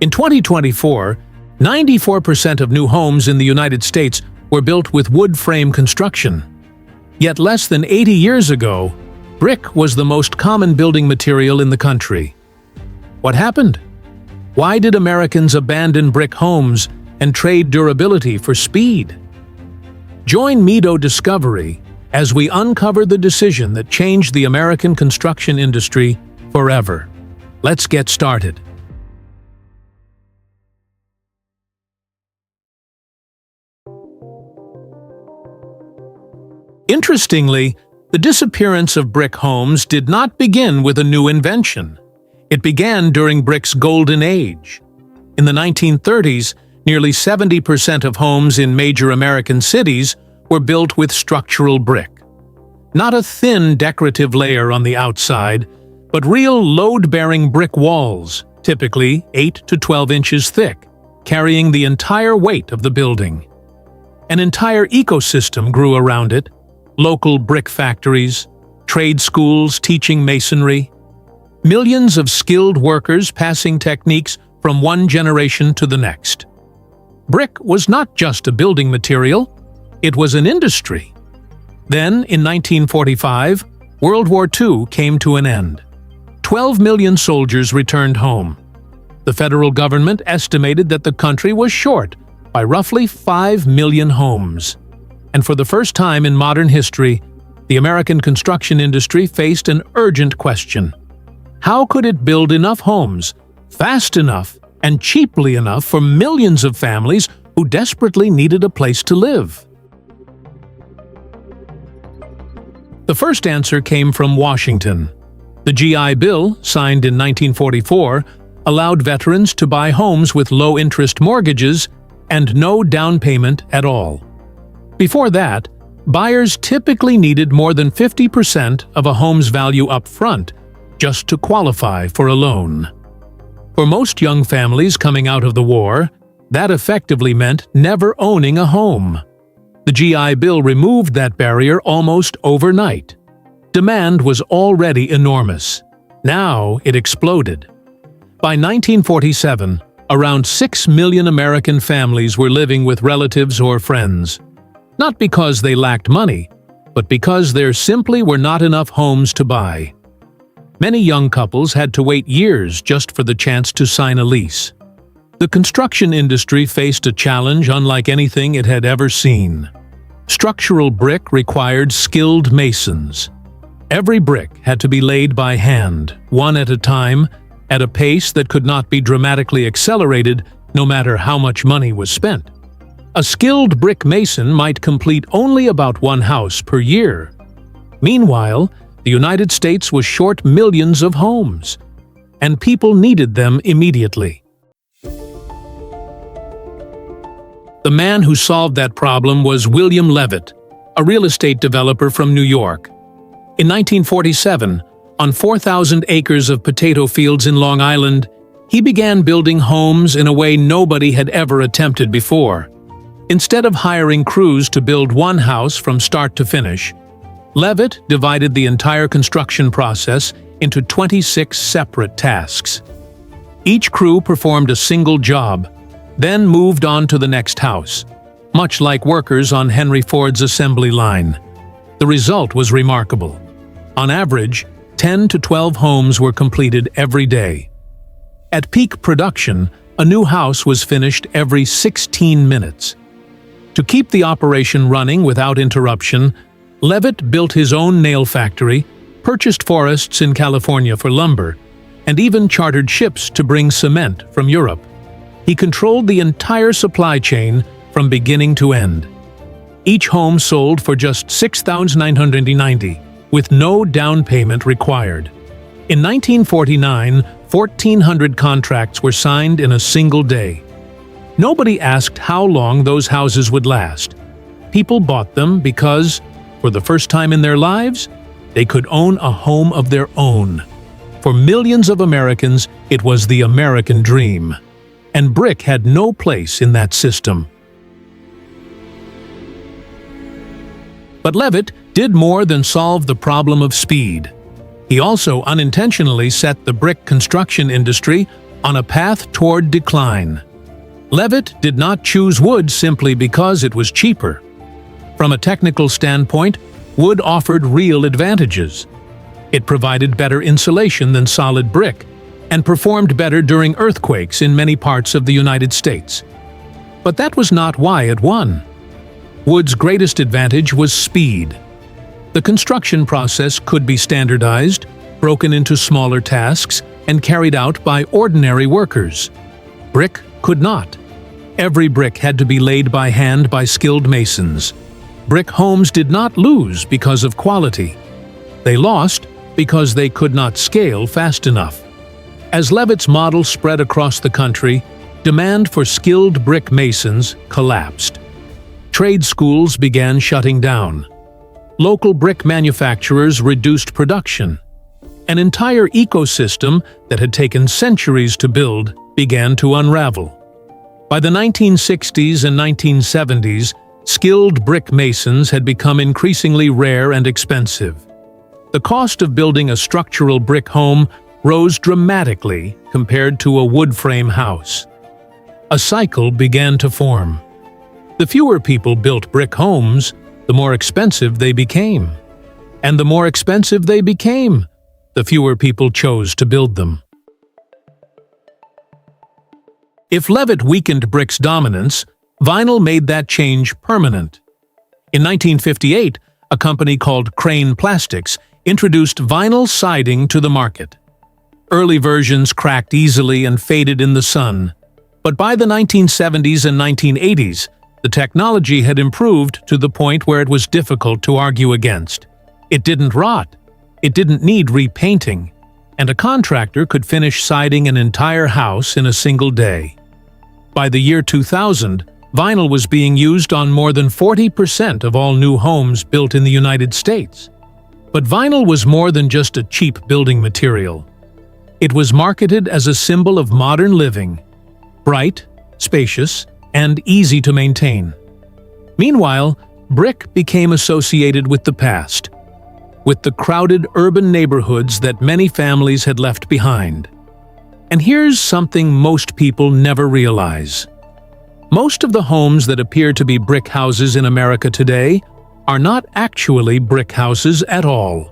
In 2024, 94% of new homes in the United States were built with wood frame construction. Yet less than 80 years ago, brick was the most common building material in the country. What happened? Why did Americans abandon brick homes and trade durability for speed? Join Mido Discovery as we uncover the decision that changed the American construction industry forever. Let's get started. Interestingly, the disappearance of brick homes did not begin with a new invention. It began during brick's golden age. In the 1930s, nearly 70% of homes in major American cities were built with structural brick. Not a thin decorative layer on the outside, but real load-bearing brick walls, typically 8 to 12 inches thick, carrying the entire weight of the building. An entire ecosystem grew around it: local brick factories, trade schools teaching masonry, millions of skilled workers passing techniques from one generation to the next. Brick was not just a building material, it was an industry. Then, in 1945, World War II came to an end. 12 million soldiers returned home. The federal government estimated that the country was short by roughly 5 million homes. And for the first time in modern history, the American construction industry faced an urgent question. How could it build enough homes, fast enough, and cheaply enough for millions of families who desperately needed a place to live? The first answer came from Washington. The GI Bill, signed in 1944, allowed veterans to buy homes with low-interest mortgages and no down payment at all. Before that, buyers typically needed more than 50% of a home's value up front just to qualify for a loan. For most young families coming out of the war, that effectively meant never owning a home. The GI Bill removed that barrier almost overnight. Demand was already enormous. Now it exploded. By 1947, around 6 million American families were living with relatives or friends. Not because they lacked money, but because there simply were not enough homes to buy. Many young couples had to wait years just for the chance to sign a lease. The construction industry faced a challenge unlike anything it had ever seen. Structural brick required skilled masons. Every brick had to be laid by hand, one at a time, at a pace that could not be dramatically accelerated no matter how much money was spent. A skilled brick mason might complete only about one house per year. Meanwhile, the United States was short millions of homes, and people needed them immediately. The man who solved that problem was William Levitt, a real estate developer from New York. In 1947, on 4,000 acres of potato fields in Long Island, he began building homes in a way nobody had ever attempted before. Instead of hiring crews to build one house from start to finish, Levitt divided the entire construction process into 26 separate tasks. Each crew performed a single job, then moved on to the next house, much like workers on Henry Ford's assembly line. The result was remarkable. On average, 10 to 12 homes were completed every day. At peak production, a new house was finished every 16 minutes. To keep the operation running without interruption, Levitt built his own nail factory, purchased forests in California for lumber, and even chartered ships to bring cement from Europe. He controlled the entire supply chain from beginning to end. Each home sold for just $6,990, with no down payment required. In 1949, 1,400 contracts were signed in a single day. Nobody asked how long those houses would last. People bought them because, for the first time in their lives, they could own a home of their own. For millions of Americans, it was the American dream. And brick had no place in that system. But Levitt did more than solve the problem of speed. He also unintentionally set the brick construction industry on a path toward decline. Levitt did not choose wood simply because it was cheaper. From a technical standpoint, wood offered real advantages. It provided better insulation than solid brick and performed better during earthquakes in many parts of the United States. But that was not why it won. Wood's greatest advantage was speed. The construction process could be standardized, broken into smaller tasks, and carried out by ordinary workers. Brick could not. Every brick had to be laid by hand by skilled masons. Brick homes did not lose because of quality. They lost because they could not scale fast enough. As Levitt's model spread across the country, demand for skilled brick masons collapsed. Trade schools began shutting down. Local brick manufacturers reduced production. An entire ecosystem that had taken centuries to build began to unravel. By the 1960s and 1970s, skilled brick masons had become increasingly rare and expensive. The cost of building a structural brick home rose dramatically compared to a wood frame house. A cycle began to form. The fewer people built brick homes, the more expensive they became. And the more expensive they became, the fewer people chose to build them. If Levitt weakened brick's dominance, vinyl made that change permanent. In 1958, a company called Crane Plastics introduced vinyl siding to the market. Early versions cracked easily and faded in the sun, but by the 1970s and 1980s, the technology had improved to the point where it was difficult to argue against. It didn't rot, it didn't need repainting, and a contractor could finish siding an entire house in a single day. By the year 2000, vinyl was being used on more than 40% of all new homes built in the United States. But vinyl was more than just a cheap building material. It was marketed as a symbol of modern living, bright, spacious, and easy to maintain. Meanwhile, brick became associated with the past, with the crowded urban neighborhoods that many families had left behind. And here's something most people never realize. Most of the homes that appear to be brick houses in America today are not actually brick houses at all.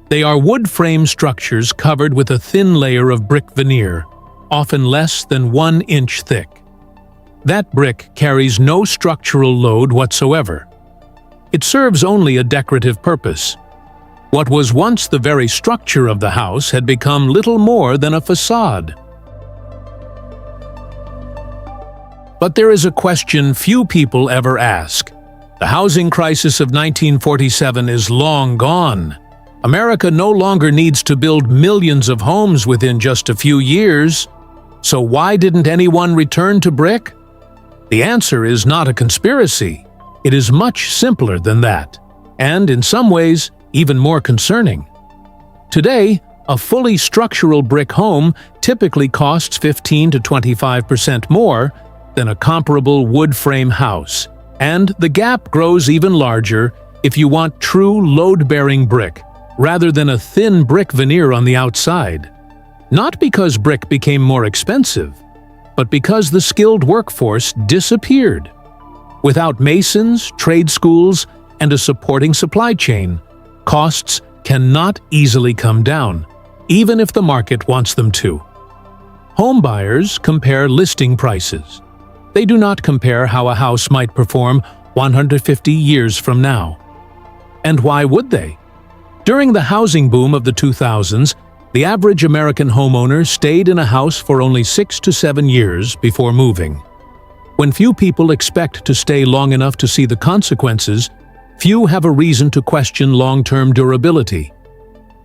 They are wood frame structures covered with a thin layer of brick veneer, often less than 1 inch thick. That brick carries no structural load whatsoever. It serves only a decorative purpose. What was once the very structure of the house had become little more than a facade. But there is a question few people ever ask. The housing crisis of 1947 is long gone. America no longer needs to build millions of homes within just a few years. So why didn't anyone return to brick? The answer is not a conspiracy. It is much simpler than that, and in some ways, even more concerning. Today, a fully structural brick home typically costs 15 to 25% more than a comparable wood frame house, and the gap grows even larger if you want true load-bearing brick rather than a thin brick veneer on the outside. Not because brick became more expensive, but because the skilled workforce disappeared. Without masons, trade schools, and a supporting supply chain, costs cannot easily come down, even if the market wants them to. Home buyers compare listing prices. They do not compare how a house might perform 150 years from now. And why would they? During the housing boom of the 2000s, the average American homeowner stayed in a house for only 6 to 7 years before moving. When few people expect to stay long enough to see the consequences, few have a reason to question long-term durability.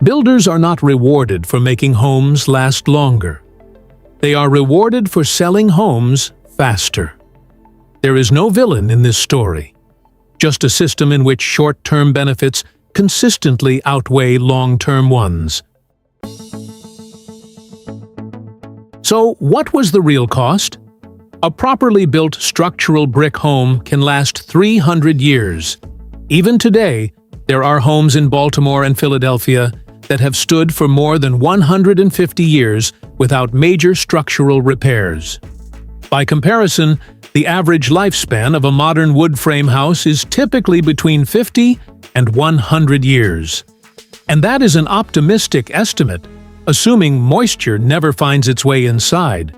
Builders are not rewarded for making homes last longer. They are rewarded for selling homes faster. There is no villain in this story, just a system in which short-term benefits consistently outweigh long-term ones. So, what was the real cost? A properly built structural brick home can last 300 years. Even today, there are homes in Baltimore and Philadelphia that have stood for more than 150 years without major structural repairs. By comparison, the average lifespan of a modern wood frame house is typically between 50 and 100 years. And that is an optimistic estimate, assuming moisture never finds its way inside.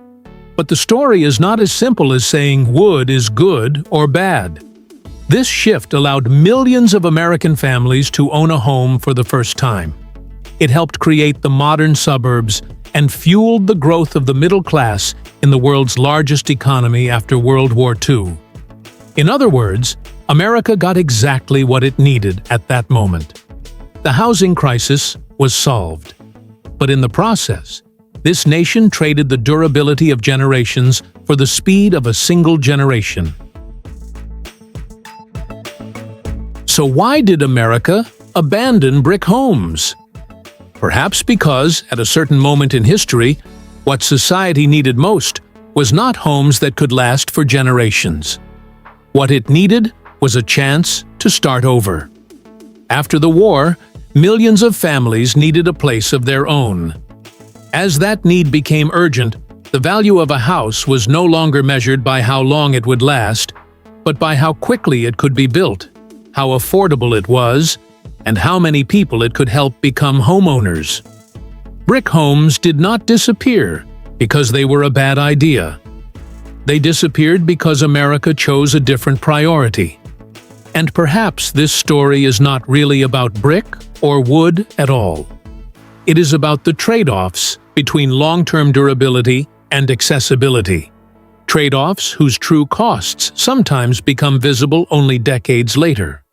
But the story is not as simple as saying wood is good or bad. This shift allowed millions of American families to own a home for the first time. It helped create the modern suburbs and fueled the growth of the middle class in the world's largest economy after World War II. In other words, America got exactly what it needed at that moment. The housing crisis was solved. But in the process, this nation traded the durability of generations for the speed of a single generation. So why did America abandon brick homes? Perhaps because, at a certain moment in history, what society needed most was not homes that could last for generations. What it needed was a chance to start over. After the war, millions of families needed a place of their own. As that need became urgent, the value of a house was no longer measured by how long it would last, but by how quickly it could be built, how affordable it was, and how many people it could help become homeowners. Brick homes did not disappear because they were a bad idea. They disappeared because America chose a different priority. And perhaps this story is not really about brick or wood at all. It is about the trade-offs between long-term durability and accessibility. Trade-offs whose true costs sometimes become visible only decades later.